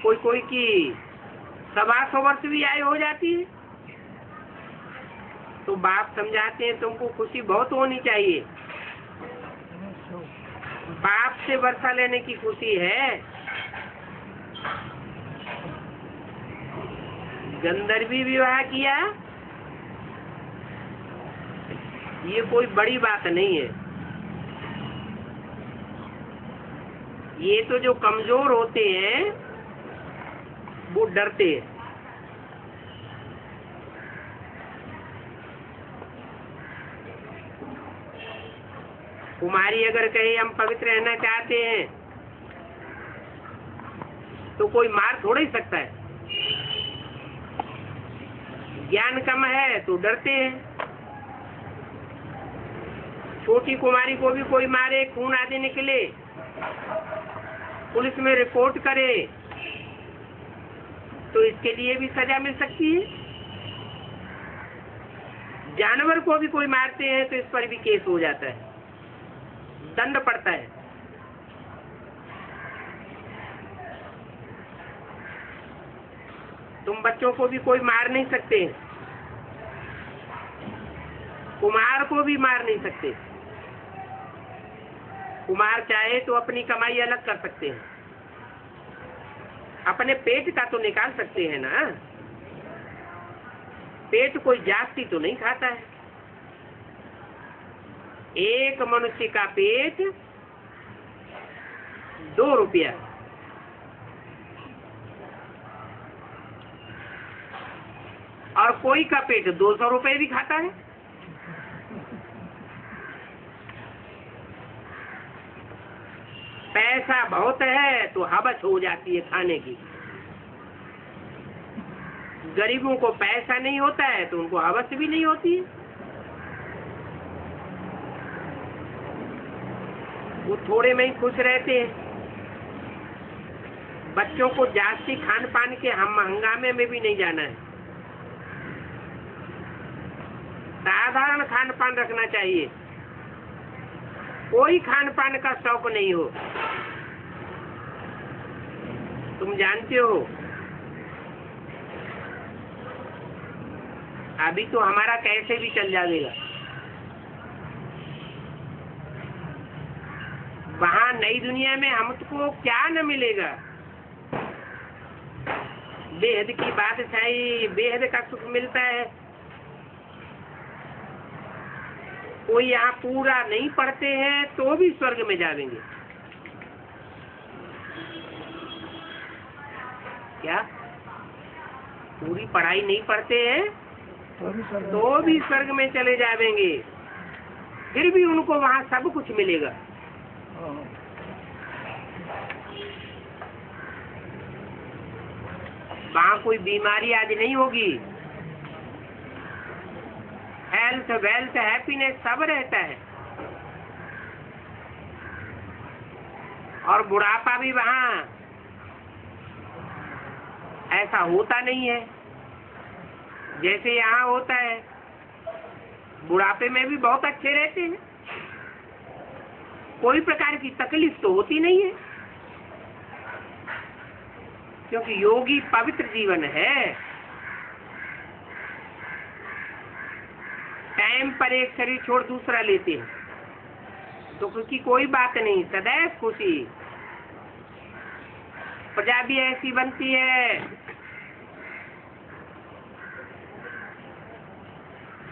कोई की 125 वर्ष भी आयु हो जाती है। तो बाप समझाते हैं तुमको खुशी बहुत होनी चाहिए। बाप से वर्षा लेने की खुशी है। गंधर्वी विवाह किया, ये कोई बड़ी बात नहीं है। ये तो जो कमजोर होते हैं वो डरते हैं। कुमारी अगर कहे हम पवित्र रहना चाहते हैं तो कोई मार थोड़ा ही सकता है। ज्ञान कम है तो डरते हैं। छोटी कुमारी को भी कोई मारे, खून आदि निकले, पुलिस में रिपोर्ट करे तो इसके लिए भी सजा मिल सकती है। जानवर को भी कोई मारते हैं तो इस पर भी केस हो जाता है, दंड पड़ता है। तुम बच्चों को भी कोई मार नहीं सकते, कुमार को भी मार नहीं सकते। कुमार चाहे तो अपनी कमाई अलग कर सकते हैं, अपने पेट का तो निकाल सकते हैं ना। पेट कोई जाति तो नहीं खाता है। एक मनुष्य का पेट 2 रुपया, और कोई का पेट 200 रुपए भी खाता है। पैसा बहुत है तो हवस हो जाती है खाने की। गरीबों को पैसा नहीं होता है तो उनको हवस भी नहीं होती है। वो थोड़े में ही खुश रहते हैं। बच्चों को जास्ती खान पान के हंगामे में भी नहीं जाना है। साधारण खान पान रखना चाहिए, कोई खान पान का शौक नहीं हो। तुम जानते हो अभी तो हमारा कैसे भी चल जाएगा। वहाँ नई दुनिया में हमको क्या न मिलेगा। बेहद की बादशाही, बेहद का सुख मिलता है। कोई यहाँ पूरा नहीं पढ़ते हैं तो भी स्वर्ग में जाएंगे। क्या पूरी पढ़ाई नहीं पढ़ते हैं तो भी स्वर्ग में चले जाएंगे। फिर भी उनको वहाँ सब कुछ मिलेगा। वहाँ कोई बीमारी आज नहीं होगी। हेल्थ, वेल्थ, हैप्पीनेस सब रहता है। और बुढ़ापा भी वहाँ ऐसा होता नहीं है जैसे यहाँ होता है। बुढ़ापे में भी बहुत अच्छे रहते हैं, कोई प्रकार की तकलीफ तो होती नहीं है, क्योंकि योगी पवित्र जीवन है। टाइम पर एक शरीर छोड़ दूसरा लेते हैं, दुख की कोई बात नहीं, सदैव खुशी। प्रजा भी ऐसी बनती है।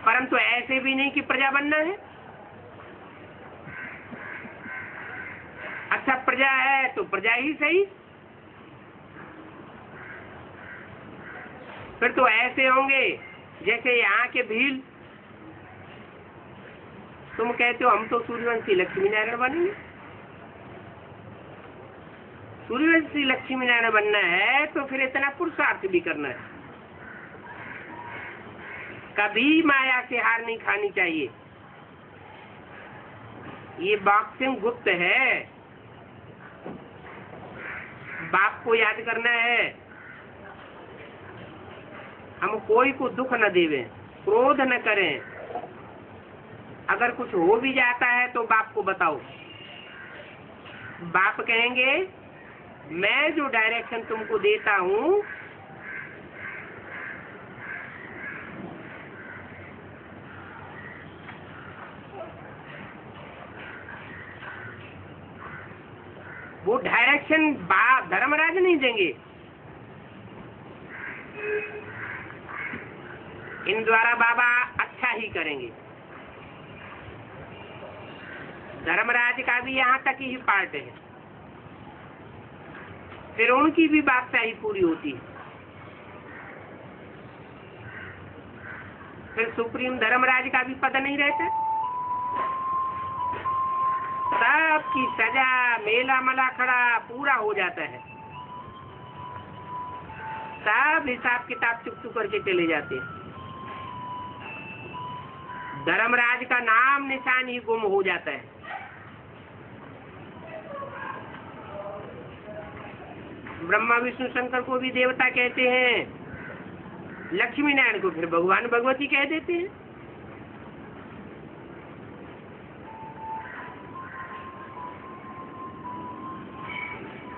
परंतु ऐसे भी नहीं कि प्रजा बनना है। अच्छा प्रजा है तो प्रजा ही सही, फिर तो ऐसे होंगे जैसे यहाँ के भील। तुम कहते हो हम तो सूर्यवंशी लक्ष्मी नारायण बनेंगे। सूर्यवंशी लक्ष्मी नारायण बनना है तो फिर इतना पुरुषार्थ भी करना है। कभी माया से हार नहीं खानी चाहिए। ये बॉक्सिंग गुप्त है। बाप को याद करना है। हम कोई को दुख न देवें, क्रोध न करें। अगर कुछ हो भी जाता है तो बाप को बताओ। बाप कहेंगे मैं जो डायरेक्शन तुमको देता हूं वो डायरेक्शन बाप धर्मराज नहीं देंगे। इन द्वारा बाबा अच्छा ही करेंगे। धर्मराज का भी यहाँ तक ही पार्ट है, फिर उनकी भी बादशाही पूरी होती है। फिर सुप्रीम धर्मराज का भी पद नहीं रहता। सबकी सजा मेला मला खड़ा पूरा हो जाता है। सब हिसाब किताब चुप चुप करके चले जाते हैं। धर्मराज का नाम निशान ही गुम हो जाता है। ब्रह्मा विष्णु शंकर को भी देवता कहते हैं, लक्ष्मी नारायण को फिर भगवान भगवती कह देते हैं।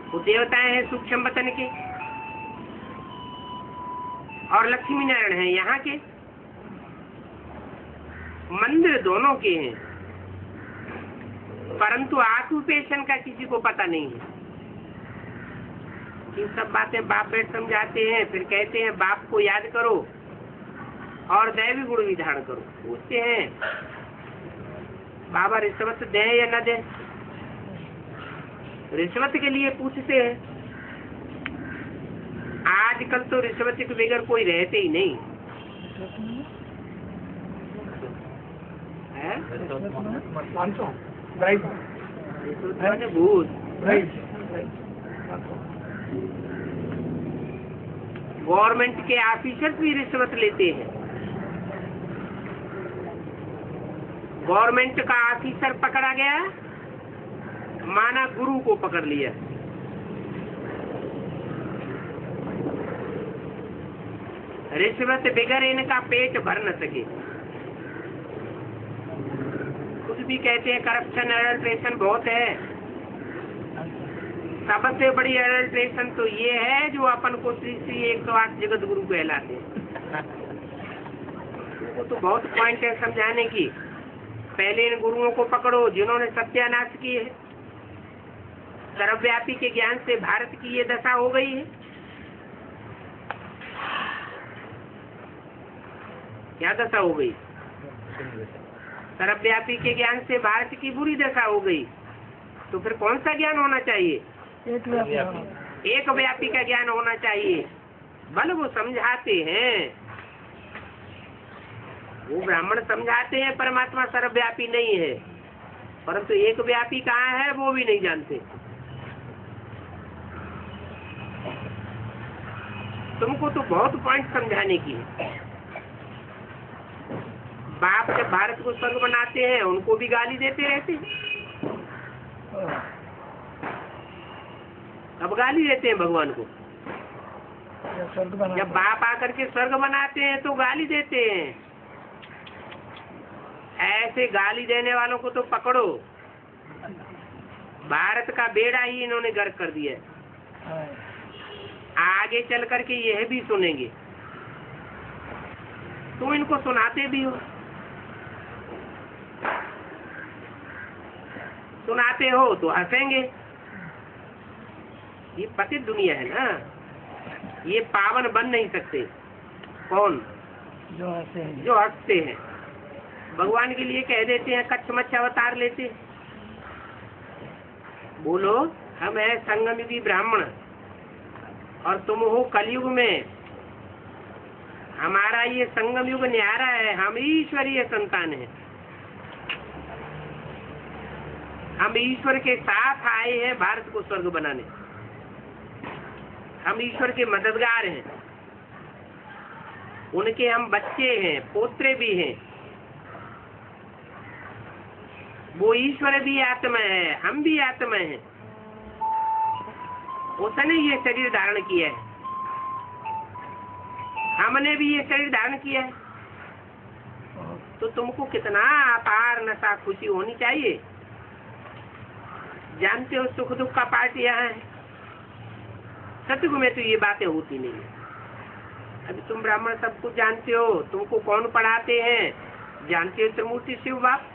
वो देवताएं हैं सूक्ष्म वतन के और लक्ष्मी नारायण हैं यहाँ के। मंदिर दोनों के हैं, परंतु ऑक्यूपेशन का किसी को पता नहीं है। ये सब बातें बाप बैठ समझाते हैं, फिर कहते हैं बाप को याद करो और दैवी गुण भी धारण करो। पूछते हैं बाबा रिश्वत दें या न दें। रिश्वत के लिए पूछते हैं। आजकल तो रिश्वत के बगैर कोई रहते ही नहीं है। भूत गवर्नमेंट के ऑफिसर भी रिश्वत लेते हैं। गवर्नमेंट का ऑफिसर पकड़ा गया, माना गुरु को पकड़ लिया। रिश्वत बगैर इनका पेट भर न सके। कुछ भी कहते हैं करप्शन एडल्ट्रेशन बहुत है। सबसे बड़ी एडल्ट्रेशन तो ये है जो अपन को श्री श्री 108 जगत गुरु कहलाते हैं। वो तो बहुत पॉइंट है समझाने की। पहले इन गुरुओं को पकड़ो जिन्होंने सत्यानाश किए। सर्वव्यापी के ज्ञान से भारत की ये दशा हो गई है। क्या दशा हो गई? सर्वव्यापी के ज्ञान से भारत की बुरी दशा हो गई। तो फिर कौन सा ज्ञान होना चाहिए? एक व्यापी का ज्ञान होना चाहिए। बल वो समझाते हैं, वो ब्राह्मण समझाते हैं परमात्मा सर्वव्यापी नहीं है, परंतु एक व्यापी कहाँ है वो भी नहीं जानते। तुमको तो बहुत पॉइंट समझाने की है। बाप जब भारत को स्वर्ग बनाते हैं उनको भी गाली देते रहते हैं। अब गाली देते हैं भगवान को। जब बाप आकर के स्वर्ग बनाते हैं तो गाली देते हैं। ऐसे गाली देने वालों को तो पकड़ो। भारत का बेड़ा ही इन्होंने गर्क कर दिया है। आगे चल करके यह भी सुनेंगे। तुम इनको सुनाते भी हो, सुनाते हो तो हंसेंगे। ये पतित दुनिया है ना, ये पावन बन नहीं सकते। कौन? जो हंसते हैं। भगवान के लिए कह देते हैं कच्छ मच्छ अवतार लेते। बोलो हम है संगम युगी ब्राह्मण और तुम हो कलयुग में। हमारा ये संगम युग न्यारा है, हम ईश्वरीय संतान हैं। हम ईश्वर के साथ आए हैं भारत को स्वर्ग बनाने। हम ईश्वर के मददगार हैं, उनके हम बच्चे हैं, पोत्रे भी हैं। वो ईश्वर भी आत्मा है, हम भी आत्मा हैं। उसने ये शरीर धारण किया है, हमने भी ये शरीर धारण किया है। तो तुमको कितना अपार नशा खुशी होनी चाहिए। जानते हो सुख दुख का पार्ट यहाँ है। सतयुग में तो ये बातें होती नहीं है। अभी तुम ब्राह्मण सब कुछ जानते हो, तुमको कौन पढ़ाते हैं जानते हो? त्रिमूर्ति शिव बाप।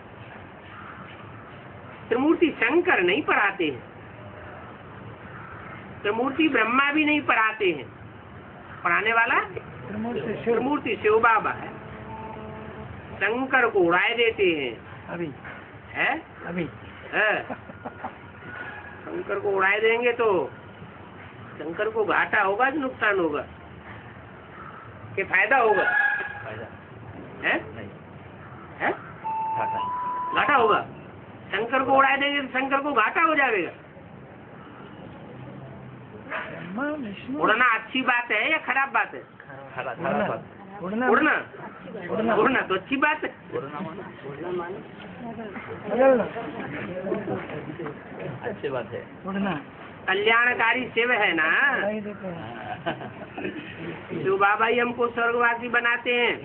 त्रिमूर्ति शंकर नहीं पढ़ाते हैं, त्रिमूर्ति ब्रह्मा भी नहीं पढ़ाते हैं। पढ़ाने वाला त्रिमूर्ति शिव बाबा है। शंकर को उड़ाए देते हैं अभी है अभी शंकर को उड़ाए देंगे तो शंकर को घाटा होगा कि नुकसान होगा कि फायदा होगा? है है घाटा होगा। शंकर को उड़ाए देंगे तो शंकर को घाटा हो जाएगा। उड़ना अच्छी बात है या खराब बात है? उड़ना उड़ना तो अच्छी बात है। अच्छी बात है। उड़ना कल्याणकारी शिव है ना। शिव बाबा ही हमको स्वर्गवासी बनाते हैं।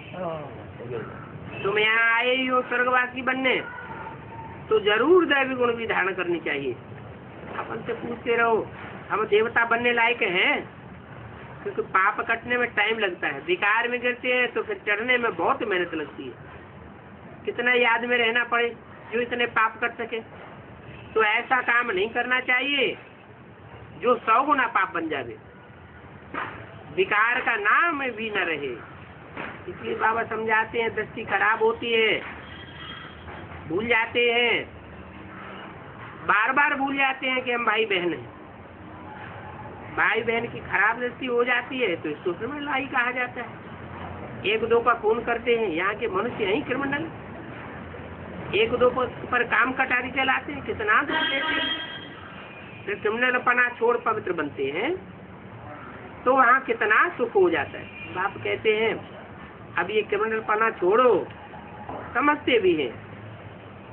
तुम यहाँ आए ही हो स्वर्गवासी बनने, तो जरूर दैवी गुण भी धारण करनी चाहिए। अपन से पूछते रहो हम देवता बनने लायक हैं? क्योंकि पाप कटने में टाइम लगता है, विकार में गिरते हैं तो फिर चढ़ने में बहुत मेहनत लगती है। कितना याद में रहना पड़े जो इतने पाप कर सके। तो ऐसा काम नहीं करना चाहिए जो 100 गुना पाप बन जाए, विकार का नाम भी न रहे। इसलिए बाबा समझाते हैं दृष्टि खराब होती है, भूल जाते हैं, बार बार भूल जाते हैं कि हम भाई बहन हैं। भाई बहन की खराब दृष्टि हो जाती है तो इसको क्रिमिनल ही कहा जाता है। एक दो का खून करते हैं, यहाँ के मनुष्य यही क्रिमिनल। एक दो पर काम कटारी चलाते हैं, कितना दुख देते हैं। फिर क्रिमिनल अपना छोड़ पवित्र बनते हैं तो वहाँ कितना सुख हो जाता है। बाप कहते हैं अब ये क्रिमिनल पना छोड़ो, समझते भी हैं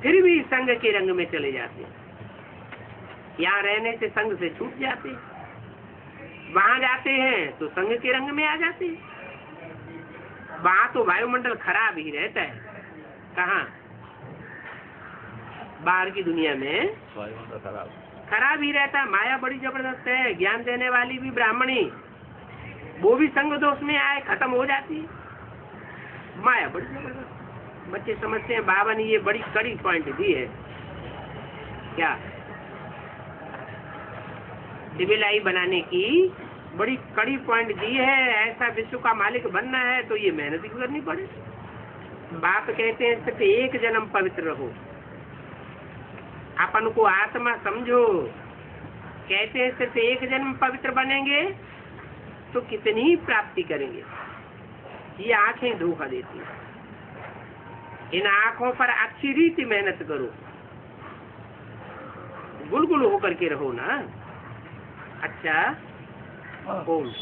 फिर भी संघ के रंग में चले जाते हैं। यहाँ रहने से संघ से छूट जाते हैं, वहां जाते हैं तो संघ के रंग में आ जाते हैं। वहां तो वायुमंडल खराब ही रहता है। कहाँ? बाहर की दुनिया में खराब ही रहता है। माया बड़ी जबरदस्त है। ज्ञान देने वाली भी ब्राह्मणी, वो भी संग दोष में आए खत्म हो जाती है। माया बड़ी जबरदस्त। बच्चे समझते हैं बाबा ने ये बड़ी कड़ी पॉइंट दी है। क्या? सिविलाई बनाने की बड़ी कड़ी पॉइंट दी है। ऐसा विश्व का मालिक बनना है तो ये मेहनत करनी पड़े। बाप कहते हैं सिर्फ एक जन्म पवित्र रहो, अपन को आत्मा समझो। कहते हैं सिर्फ एक जन्म पवित्र बनेंगे तो कितनी प्राप्ति करेंगे। ये आंखें धोखा देती हैं। इन आंखों पर अच्छी रीति मेहनत करो, गुलगुल होकर के रहो ना। अच्छा बोल।